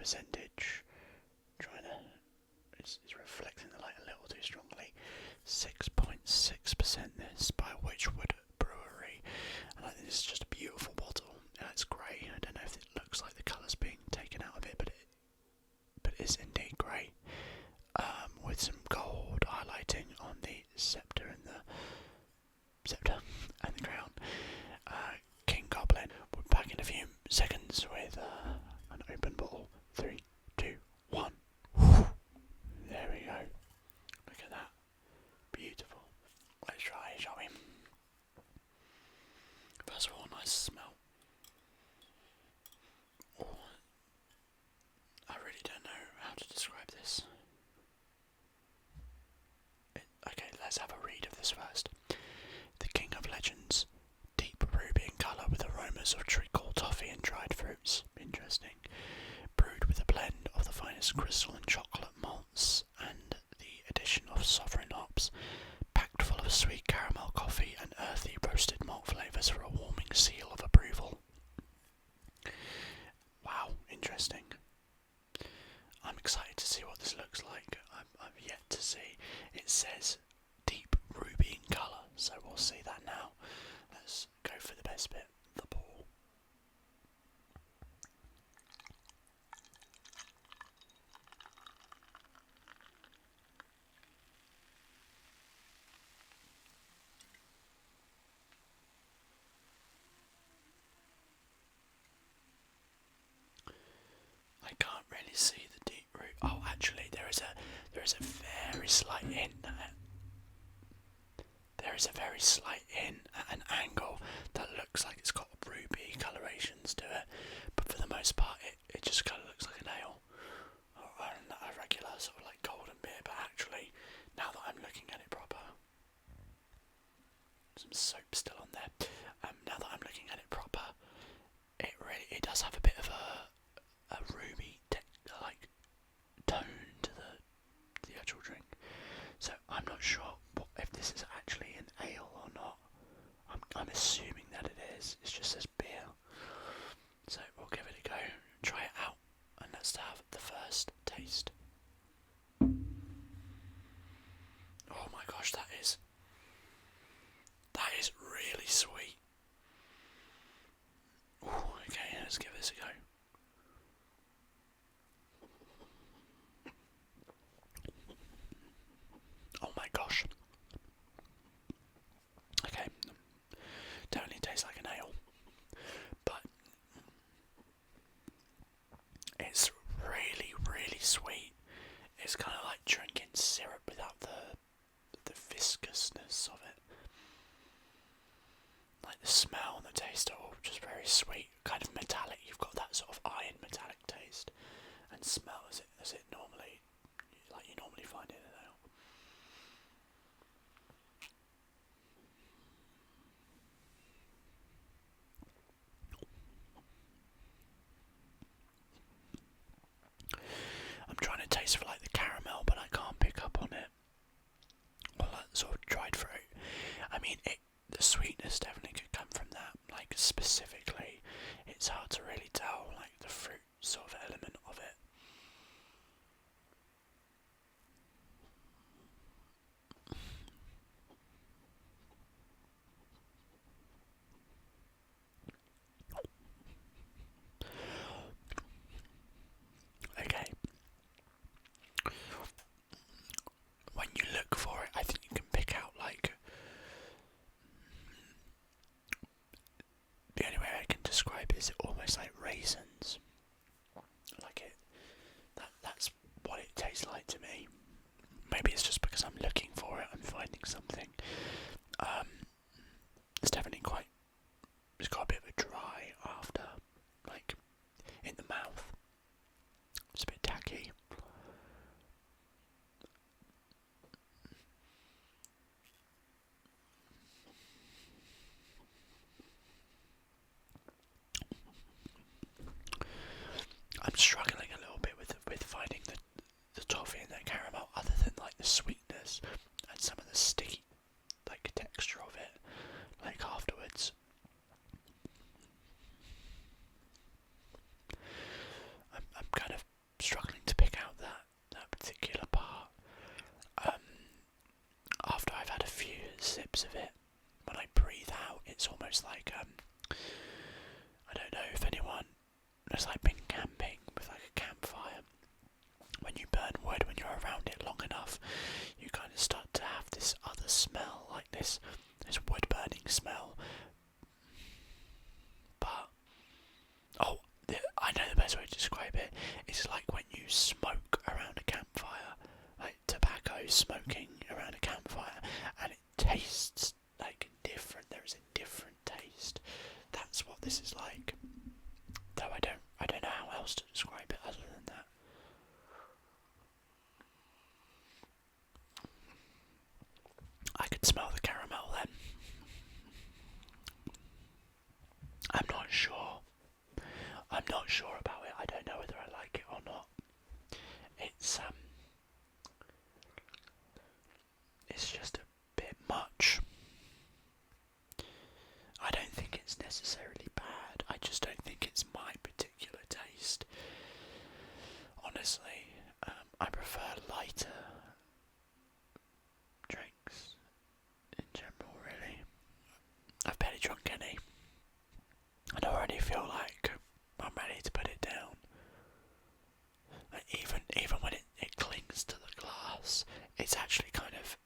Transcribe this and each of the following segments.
percentage. It's reflecting the light a little too strongly. 6.6% this by Witchwood Brewery, and I think this is just a beautiful bottle. It's grey. I don't know if it looks like the colour's being taken out of it, but it is indeed grey, with some gold highlighting on the sceptre and the crown. King Goblin. We're back in a few seconds with an open bottle. 3, 2, 1. There we go. Look at that. Beautiful. Let's try, shall we? First of all, nice smell. Oh, I really don't know how to describe this. Okay, let's have a read of this first. The King of Legends. Deep ruby in colour with aromas of treacle, toffee and dried fruits. Interesting. Brewed with a blend of the finest crystal and chocolate malts and the addition of sovereign hops. Packed full of sweet caramel coffee and earthy roasted malt flavours for a warming seal of approval. Wow, interesting. I'm excited to see what this looks like. I've yet to see. It says deep ruby in colour, so we'll see that now. Let's go for the best bit, the ball. I can't really see the deep root. Oh, actually, there is a very slight hint there. There is a very slight hint at an angle that looks like it's got ruby colorations to it, but for the most part, it just kind of looks like a nail or a regular sort of like golden beer. But actually, now that I'm looking at it proper, some soap still on there. Now that I'm looking at it proper, it does have a bit of a ruby like tone to the actual drink. So I'm not sure if this is actually an ale or not. I'm assuming that it is. It just says beer. So we'll give it a go, try it out, and let's have the first taste. Oh my gosh, that is really sweet. Ooh, okay, let's give this a go. Oh my gosh. Okay, definitely tastes like an ale, but it's really, really sweet. It's kind of like drinking syrup without the viscousness of it. Like the smell and the taste are all just very sweet, kind of metallic. You've got that sort of iron metallic taste and smell as it normally, like you normally find it in an ale. I'm trying to taste for like the caramel, but I can't pick up on it. Or like sort of dried fruit. I mean, the sweetness definitely could come from that. Like specifically, it's hard to really tell like the fruit sort of element of it. Okay. When you look for it, I think you can pick out like the only way I can describe it is almost like raisins. Like that's what it tastes like to me. Maybe it's just because I'm looking for it, I'm finding something. It's definitely it's got a bit of a dry after, like in the mouth. It's a bit tacky. I'm struggling a little bit with finding the toffee and the caramel, other than like the sweetness and some of the sticky like texture of it, like afterwards. I'm kind of It's like being camping with like a campfire. When you burn wood, when you're around it long enough, you kind of start to have this other smell, like this wood burning smell. But I know the best way to describe it. It's like when you smoke around a campfire, like tobacco smoking around a campfire, and it tastes like different. There is a different taste. That's what this is like. Though I don't know how else to describe it other than that. I could smell the caramel then. I'm not sure. I'm not sure about it. I don't know whether I like it or not. It's just a bit much. I don't think it's necessarily bad. I just don't think it's my particular taste. Honestly, I prefer lighter drinks in general, really. I've barely drunk any. I already feel like I'm ready to put it down. Like even when it clings to the glass, it's actually kind of...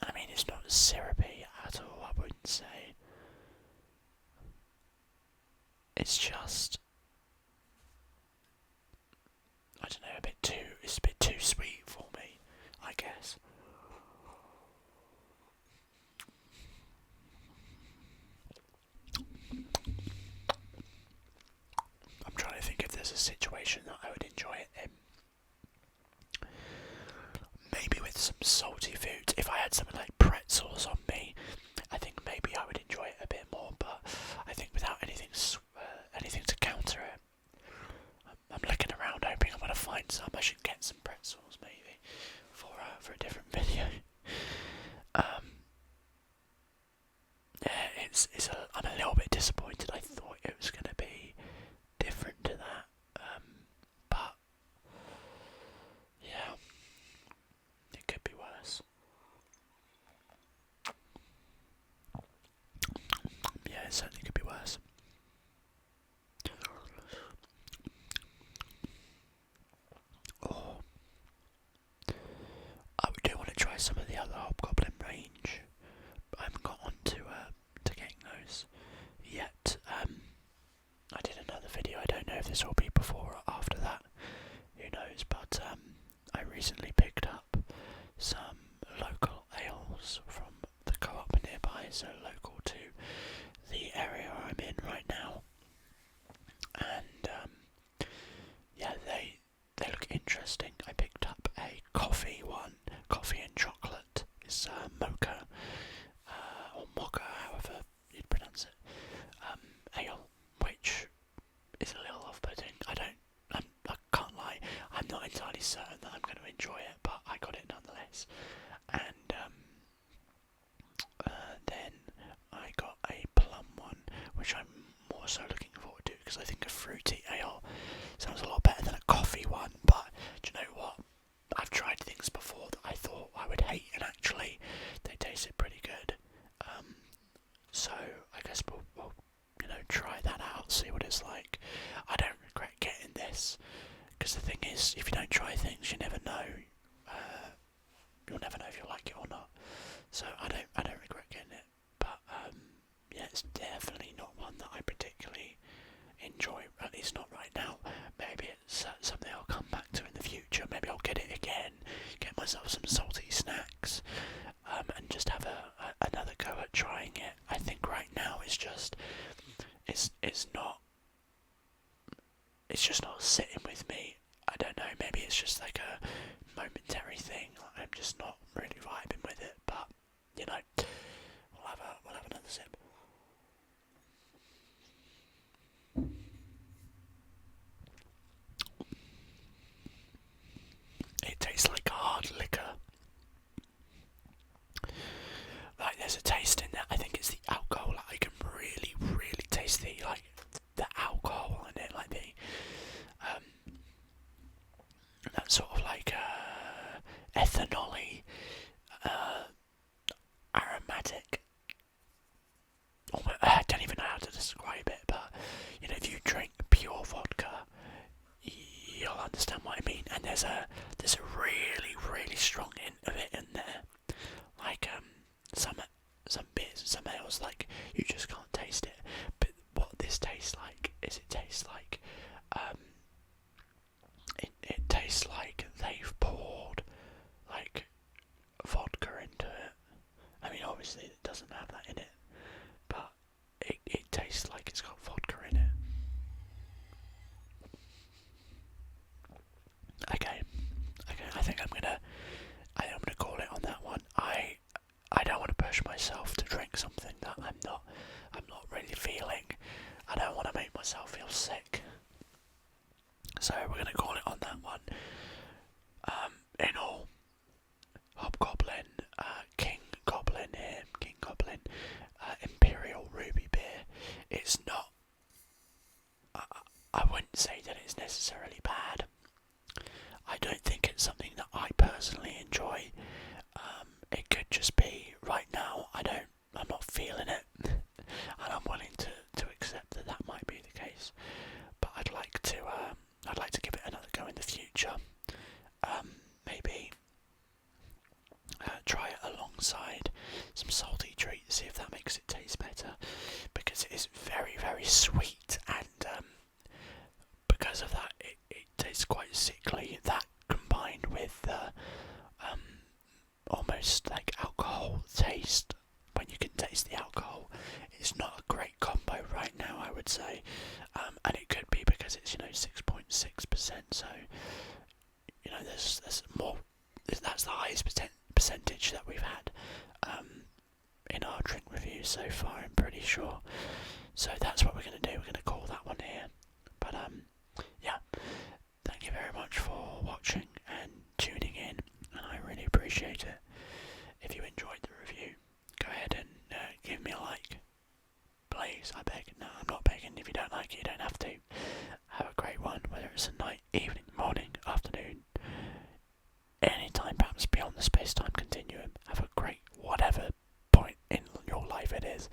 I mean, it's not syrupy at all, I wouldn't say. It's just... I don't know, it's a bit too sweet for me, I guess. I'm trying to think if there's a situation that I would enjoy it in. Maybe with some salty foods. If I had something like pretzels on me, I think maybe I would enjoy it a bit more. But I think without anything to counter it, I'm looking around hoping I'm going to find some. I should get some pretzels maybe for a different video. Yeah, I'm a little bit disappointed. I thought it was going to be different to that, but yeah, it could be worse. Yeah, it certainly could be worse. Or I do want to try some of the other Hobgoblin range. I haven't got on to getting those yet. I did another video. I don't know if this will be before or after that. Who knows? But I recently picked up some local ales from the co-op nearby, so local to the area I'm in right now. And yeah, they look interesting. I picked up a coffee one, coffee and chocolate. It's mocha, or mocha, however you'd pronounce it, ale, which is a little off-putting. I can't lie, I'm not entirely certain that I'm going to enjoy it, but I got it nonetheless. And then I got a plum one, which I'm more so looking forward to, because I think a fruity ale sounds a lot better than a coffee one. But do you know what? I've tried things before that I thought I would hate, and actually they tasted pretty good. So I guess we'll try that out, see what it's like. I don't regret getting this, because the thing is, if you don't try things, you never know. You'll never know if you'll like it or not. So I don't regret getting it. But yeah, it's definitely not one that I particularly enjoy, at least not right now. Maybe it's something I'll come back to in the future. Maybe I'll get it again, get myself some salty snacks, and just have another go at trying it. I think right now it's just not sitting with me. I don't know, maybe it's just like a momentary thing. I'm just not really vibing with it, but we'll have another sip. It tastes like a hard liquor. Like there's a taste in there. I think it's the alcohol. I can really, really taste the alcohol in it, like that sort of like ethanol-y, aromatic there's a really really strong hint of it in there. Like some beers, some ales, like you just can't taste it. But what this tastes like is it tastes like it tastes like they've poured like vodka into it. I mean, obviously it doesn't have that in it, but it tastes like it's got vodka in it. Okay, I think I'm gonna call it on that one. I don't want to push myself to drink something that I'm not really feeling. I don't want to make myself feel sick. So we're gonna call it on that one. In all, Hobgoblin, King Goblin here, King Goblin, Imperial Ruby Beer. It's not. I wouldn't say that it's necessarily bad. I don't think it's something that I personally enjoy. It could just be right now I'm not feeling it, and I'm willing to accept that might be the case. But I'd like to give it another go in the future. Maybe try it alongside some salty treats, see if that makes it taste better, because it is very very sweet, and because of that it tastes quite sickly. That combined with almost like alcohol taste, when you can taste the alcohol, it's not a great combo right now, I would say. And it could be because it's 6.6%, so there's more. That's the highest percentage that we've had in our drink reviews so far, I'm pretty sure. So that's what we're going to do. We're going to call that one here. But yeah, thank you very much for watching and tuning in, and I really appreciate it. If you enjoyed the review, go ahead and give me a like. Please, I beg. No, I'm not begging. If you don't like it, you don't have to. Have a great one, whether it's a night, evening, morning, afternoon, anytime, perhaps beyond the space-time continuum. Have a great whatever point in your life it is.